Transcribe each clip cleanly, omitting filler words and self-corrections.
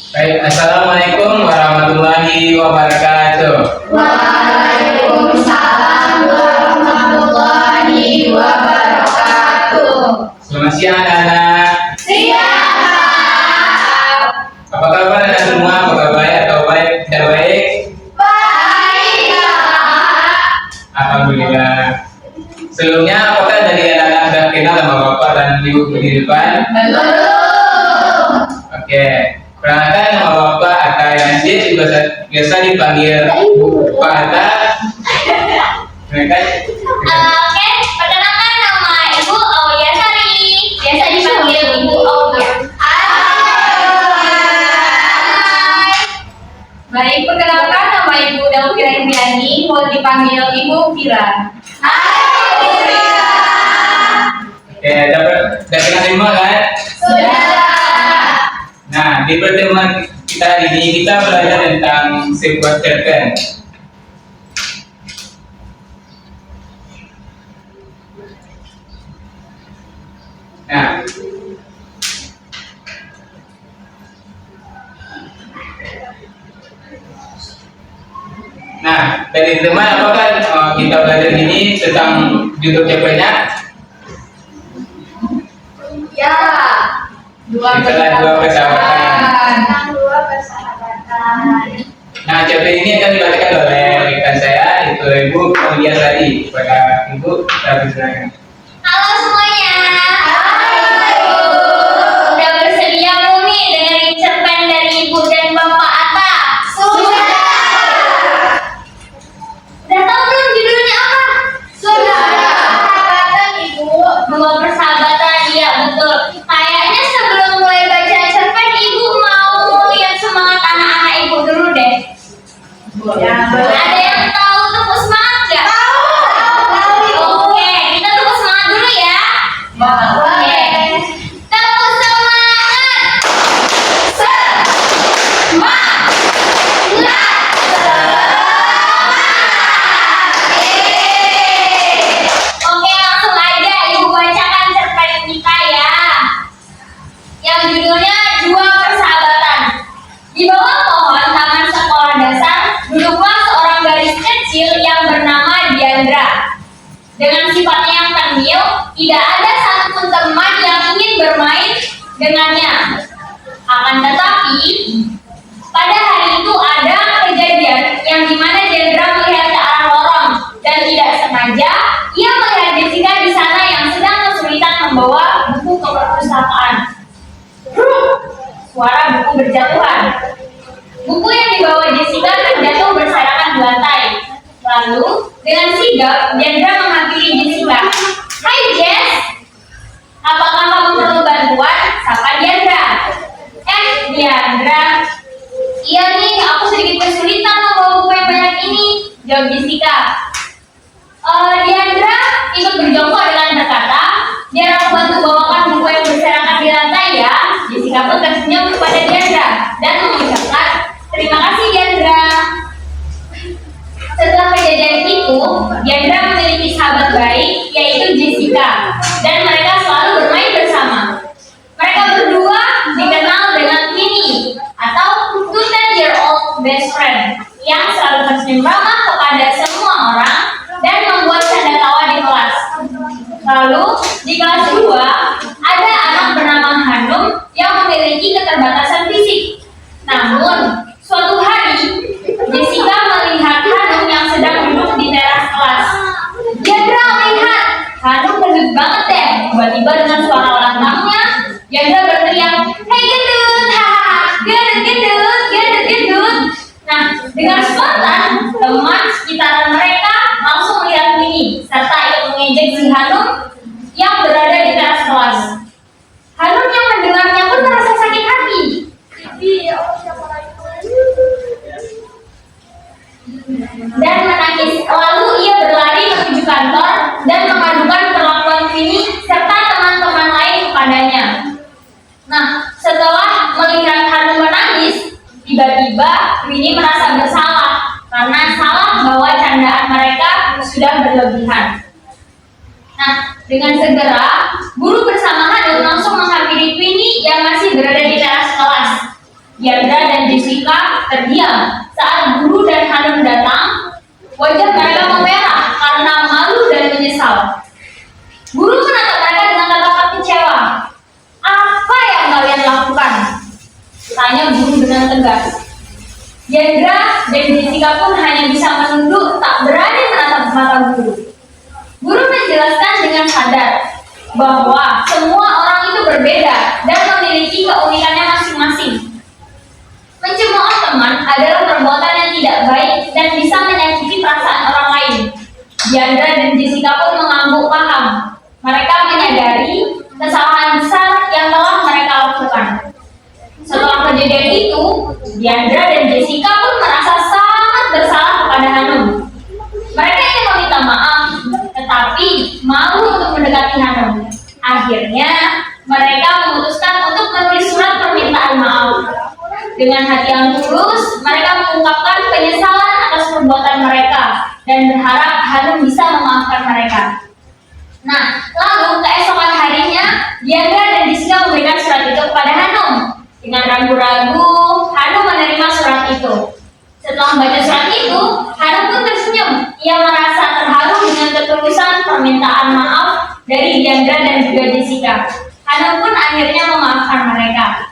Baik, assalamualaikum warahmatullahi wabarakatuh. Waalaikumsalam warahmatullahi wabarakatuh. Selamat siang anak-anak. Siap. Apa kabar anak semua? Apakah baik atau baik tidak baik? Baik, Kak. Alhamdulillah. Sebelumnya apakah dari anak-anak sudah kenal sama bapak dan ibu di depan? Belum. Oke. Perkenalkan nama bapak Atta Yansin, biasa dipanggil Pak Atta. Mereka Oke, perkenalkan nama Ibu Aulia Sari. Biasa dipanggil Ibu Aulia. Hai. Baik, perkenalkan nama Ibu Daufira Indriani, mau dipanggil Ibu Fira. Hai, Ibu Fira. Oke, dapat kenal semua kan? Sudah. Nah, di pertemuan kita hari ini kita belajar tentang sebuah cerpen. Nah, dari teman apakah kita belajar ini tentang judul cerpennya? Ya. Dua persahabatan. Dua persahabatan. Nah, cerpen ini akan dibacakan oleh rekan saya, itu Ibu Aulia Sari. Kepada Ibu, kita bersilakan. Halo semuanya. Halo. Udah bersedia belum nih dengerin cerpen dari Ibu dan Bapak Atta? Sudah. Udah tahu belum judulnya apa? Sudah. Persahabatan, Ibu. Dua persahabatan, iya betul. Kayaknya sebelum mulai baca cerpen, Ibu mau lihat semangat anak-anak Ibu dulu deh. Ada yang tahu tepuk semangat nggak? Tahu. Oke, kita tepuk semangat dulu ya. Oke. Tepuk semangat. Semangat. Oke, langsung aja Ibu bacakan cerpen kita ya. Yang judulnya Dua Persahabatan. Di bawah pohon taman sekolah dasar, duduklah seorang gadis kecil yang bernama Diandra. Dengan sifatnya yang tengil, tidak ada satupun teman yang ingin bermain dengannya. Akan tetapi, pada hari itu ada kejadian yang dimana Diandra melihat ke arah lorong dan tidak sengaja ia melihat Jessica di sana yang sedang kesulitan membawa buku ke perpustakaan. Suara buku berjatuhan. Buku yang dibawa Jessica terjatuh berserakan di lantai. Lalu, dengan sigap, Diandra menghampiri Jessica. Hai Jess, apakah kamu perlu bantuan? Sapa Diandra. Diandra. Iya nih, aku sedikit kesulitan membawa buku yang banyak ini, jawab Jessica. Diandra ikut berjongkok dengan berkata, biar aku bantu bawakan buku yang berserakan di lantai ya. Jessica pun tersenyum kepada Diandra dan mengucapkan, terima kasih Diandra. Setelah kejadian itu, Diandra memiliki sahabat baik, yaitu Jessica, dan mereka selalu bermain bersama. Mereka berdua dikenal dengan Queenie, atau 2-10-year-old best friend, yang selalu tersenyum ramah kepada semua orang dan membuat canda tawa di kelas. Lalu, di kelas 2, ada anak bernama Hanum yang memiliki keterbatasan fisik. Namun, suatu hari, Jessica melihat Hanum yang sedang duduk di teras kelas. Diandra melihat, Hanum gendut banget deh. Tiba-tiba dengan suara lantangnya, Diandra berteriak, hei gendut, hahaha, gendut, gendut, gendut, gendut. Nah, dengan spontan, teman sekitaran mereka langsung melihat ini, serta ikut mengejek si Hanum yang berada di teras kelas. Hanum yang mendengarnya pun merasa sakit hati. Dan menangis. Lalu ia berlari menuju kantor dan mengadukan perlakuan Queenie serta teman-teman lain kepadanya. Nah, setelah melihat Hanum menangis, tiba-tiba Queenie merasa bersalah karena salah bahwa candaan mereka sudah berlebihan. Nah, dengan segera, guru bersama Hanum langsung menghampiri Queenie yang masih berada di teras kelas. Diandra dan Jessica terdiam saat guru dan Hanum datang. Wajah mereka memerah karena malu dan menyesal. Guru menatap mereka dengan tatapan kecewa. Apa yang kalian lakukan? Tanya guru dengan tegas. Diandra dan Jessica pun hanya bisa menunduk, tak berani menatap mata guru. Guru menjelaskan dengan sadar bahwa semua orang itu berbeda dan memiliki keunikannya masing-masing. Mencemooh teman adalah perbuatan yang tidak baik dan bisa menyakiti perasaan orang lain. Diandra dan Jessica pun mengangguk paham. Mereka menyadari kesalahan besar yang telah mereka lakukan. Setelah kejadian itu, Diandra dan Jessica pun merasa sangat bersalah kepada Hanum. Mereka ingin meminta maaf, tetapi malu untuk mendekati Hanum. Akhirnya, mereka memutuskan untuk menulis surat permintaan maaf. Dengan hati yang tulus, mereka mengungkapkan penyesalan atas perbuatan mereka dan berharap Hanum bisa memaafkan mereka. Nah, lalu keesokan harinya, Diandra dan Jessica memberikan surat itu kepada Hanum. Dengan ragu-ragu, Hanum menerima surat itu. Setelah membaca surat itu, Hanum pun tersenyum. Ia merasa terharu dengan ketulusan permintaan maaf dari Diandra dan juga Jessica. Hanum pun akhirnya memaafkan mereka.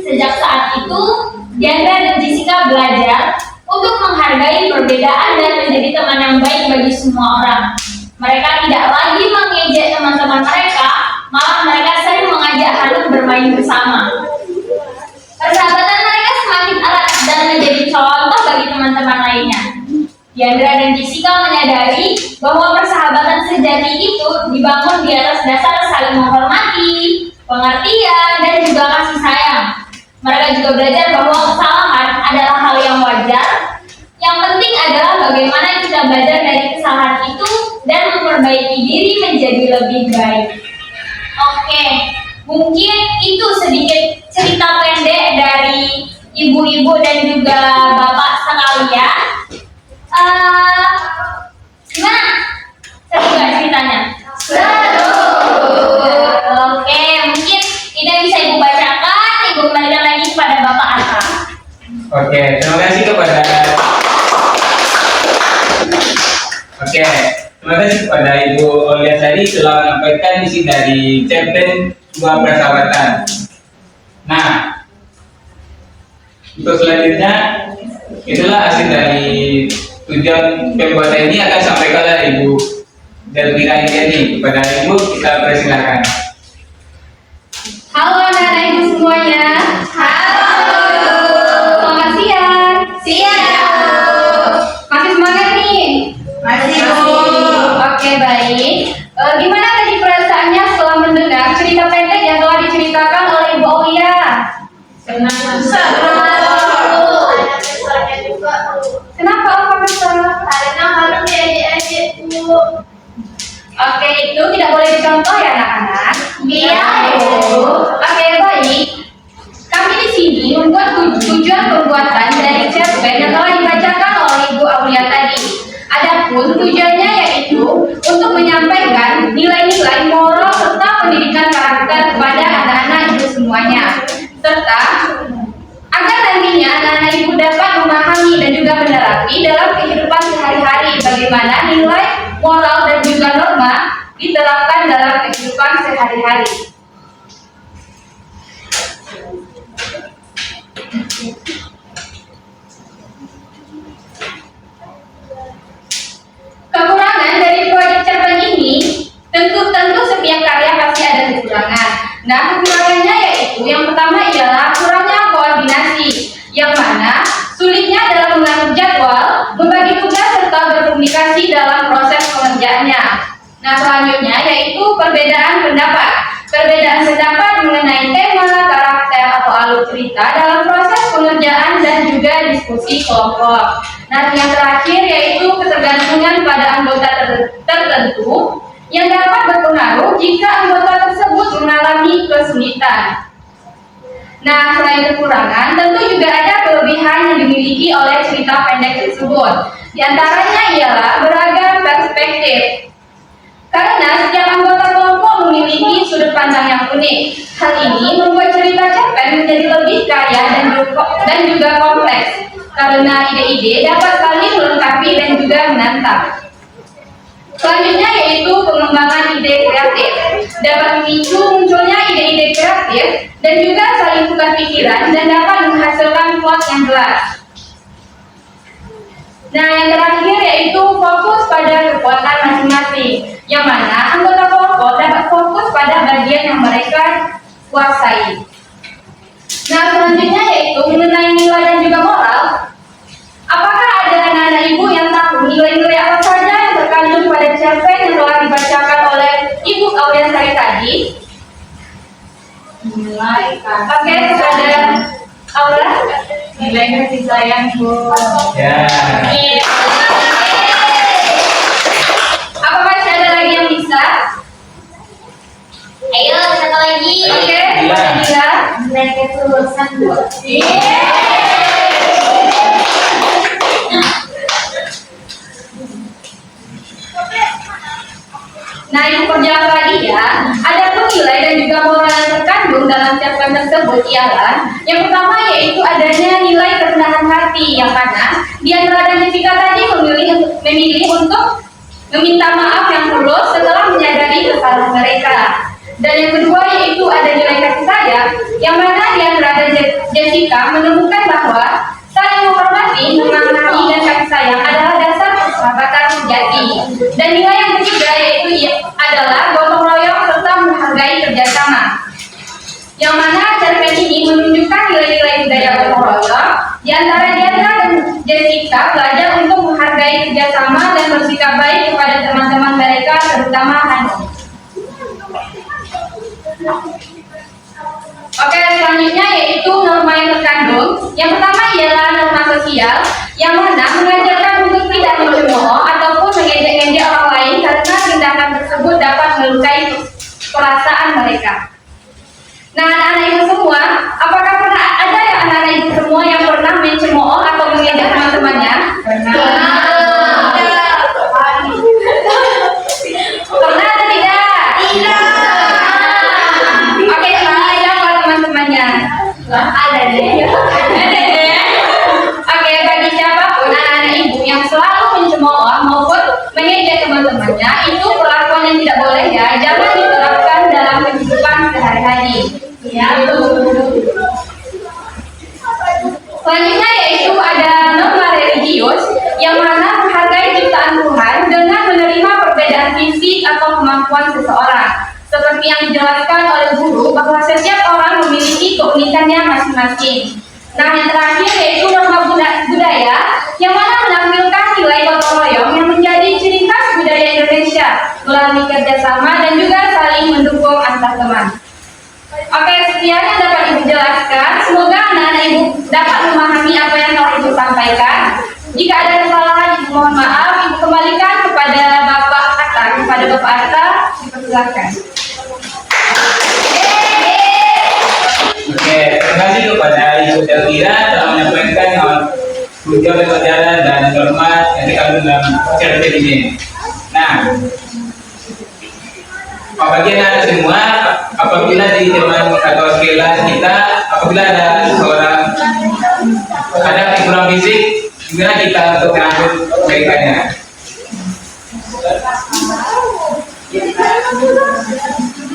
Sejak saat itu, Diandra dan Jessica belajar untuk menghargai perbedaan dan menjadi teman yang baik bagi semua orang. Mereka tidak lagi mengejek teman-teman mereka, malah mereka sering mengajak Hanum bermain bersama. Persahabatan mereka semakin erat dan menjadi contoh bagi teman-teman lainnya. Diandra dan Jessica menyadari bahwa persahabatan sejati itu dibangun di atas dasar saling menghormati, pengertian, dan juga kasih sayang. Mereka juga belajar bahwa kesalahan adalah hal yang wajar. Yang penting adalah bagaimana kita belajar dari kesalahan itu dan memperbaiki diri menjadi lebih baik. Oke, mungkin itu sedikit cerita pendek dari ibu-ibu dan juga bapak sekalian. Gimana? Seru nggak ceritanya? Seru. Oke, mungkin ini bisa ibu bacakan, ibu kembalikan lagi kepada bapak Asa. Oke, terima kasih kepada Ibu Olia tadi telah menyampaikan isi dari cerpen sebuah persahabatan. Nah, untuk selanjutnya itulah hasil dari tujuan pembuatan ini akan sampaikan oleh Ibu Delvira Indiani. Kepada Ibu kita persilakan. Halo anak-anak ibu semuanya. Halo. Selamat siang. Siap. Masih semangat nih? Masih. Oke, baik. Gimana tadi perasaannya setelah mendengar cerita pendek yang telah diceritakan oleh Ibu Aulia? Senang. Kenapa Profesor? Karena harus diajak-ajak Bu. Oke, itu tidak boleh dicontoh ya anak-anak? Iya, Bu. Oke, baik. Kami di sini membuat tujuan pembuatan dari cerpen yang telah dibacakan oleh Ibu Aulia tadi. Adapun tujuannya yaitu untuk menyampaikan nilai-nilai moral serta pendidikan karakter kepada anak-anak ibu semuanya, serta agar nantinya anak-anak ibu dapat memahami dan juga menerapkan dalam kehidupan sehari-hari bagaimana nilai moral dan juga norma diterapkan dalam kehidupan sehari-hari. Kekurangan dari proyek cerpen ini tentu setiap karya pasti ada kekurangan. Nah, kekurangannya yaitu yang pertama ialah kurangnya koordinasi, yang mana sulitnya dalam mengatur jadwal, membagi tugas serta berkomunikasi dalam proses pengerjaannya. Nah, selanjutnya yaitu perbedaan pendapat. Perbedaan pendapat mengenai tema, karakter atau alur cerita dalam proses pengerjaan dan juga diskusi kelompok. Nah, yang terakhir yaitu ketergantungan pada anggota tertentu yang dapat berpengaruh jika anggota tersebut mengalami kesulitan. Nah, selain kekurangan, tentu juga ada kelebihan yang dimiliki oleh cerita pendek tersebut. Di antaranya ialah beragam perspektif. Karena setiap anggota kelompok semua memiliki sudut pandang yang unik. Hal ini membuat cerita cerpen menjadi lebih kaya dan juga kompleks, karena ide-ide dapat saling melengkapi dan juga menantang. Selanjutnya yaitu pengembangan ide kreatif. Dapat memicu munculnya ide-ide kreatif dan juga saling tukar pikiran dan dapat menghasilkan plot yang jelas. Nah, yang terakhir yaitu fokus pada kekuatan masing-masing, yang mana anggota kelompok dapat fokus pada bagian yang mereka kuasai. Nah, selanjutnya yaitu mengenai nilai dan juga moral. Apakah ada anak-anak ibu yang tahu nilai-nilai apa saja yang terkandung pada cerpen yang telah dibacakan oleh Ibu Aulia Sari tadi? Nilai Oke, kepada Aura. nilai kasih sayang, Bu. Ya. Apakah masih ada lagi yang bisa? Ayo, satu lagi. Oke, Iya. Fadila. Nilai ketulusan, Bu. Nah, yang perjelas lagi ya, ada pun nilai dan juga moral yang terkandung dalam cerpen tersebut ialah yang pertama yaitu adanya nilai kerendahan hati, yang mana Diandra dan Jessica tadi memilih untuk meminta maaf yang tulus setelah menyadari kesalahan mereka. Dan yang kedua yaitu ada nilai kasih sayang, yang mana Diandra dan Jessica menemukan bahwa saling menghormati, mengasihi dan kasih sayang adalah dasar persahabatan sejati. Dan nilai yang ketiga yaitu adalah gotong royong serta menghargai kerjasama. Yang mana cerpen ini menunjukkan nilai-nilai budaya gotong royong di antara Diandra dan Jessica belajar untuk menghargai kerjasama dan bersikap baik kepada teman-teman mereka, terutama Hanum. Oke, selanjutnya yaitu norma yang terkandung. Yang pertama ialah norma sosial, yang mana mengajarkan untuk tidak mencemooh ataupun mengejek-ngejek orang lain karena tindakan tersebut dapat melukai perasaan mereka. Nah, anak-anak ibu semua, apakah pernah ada ya anak-anak ibu semua yang pernah mencemooh atau mengejek teman-temannya? Pernah atau tidak? Tidak. Oke, siapa teman-temannya? Ada deh. Oke, bagi siapapun anak-anak ibu yang selalu mencemooh maupun mengejek teman-temannya, itu perlakuan yang tidak boleh ya, jangan diterapkan dalam kehidupan sehari-hari. Ya, selanjutnya yaitu ada norma religius, yang mana menghargai ciptaan Tuhan dengan menerima perbedaan fisik atau kemampuan seseorang. Seperti yang dijelaskan oleh guru bahwa setiap orang memiliki keunikannya masing-masing. Nah, yang terakhir yaitu norma budaya, yang mana menampilkan nilai gotong royong yang menjadi ciri khas budaya Indonesia melalui kerjasama dan juga saling mendukung antar teman. Oke, sekian yang dapat Ibu jelaskan. Semoga anak-anak Ibu dapat memahami apa yang telah Ibu sampaikan. Jika ada kesalahan, Ibu mohon maaf. Ibu kembalikan kepada Bapak Atta. Dipersilakan. Oke, terima kasih kepada Ibu Delvira telah menyampaikan tujuan pelajaran dan norma yang terkandung dalam cerpen ini. Nah, bagi anak semua, apabila di teman atau kelas kita, apabila ada seorang ada kurang fisik, gimana kita untuk mengangkut mereka-nya?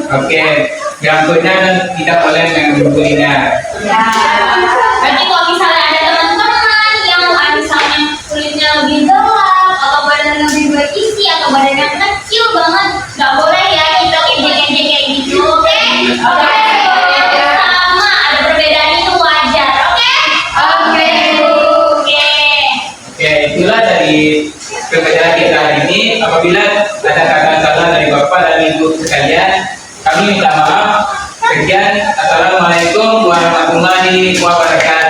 Oke, diangkutnya tidak boleh mengumpulnya. Ya. Berarti kalau misalnya ada teman-teman yang misalnya kulitnya lebih gelap atau badan lebih berisi atau badan yang kecil banget, nggak boleh ya kita ejek-ejek kayak gitu, oke? Oke. Sama ada perbedaan itu wajar, oke? Oke. Oke. Oke, itulah dari pembelajaran kita hari ini. Apabila ada kata salah dari Bapak dan Ibu sekalian, kami minta maaf. Sekian, assalamualaikum warahmatullahi wabarakatuh.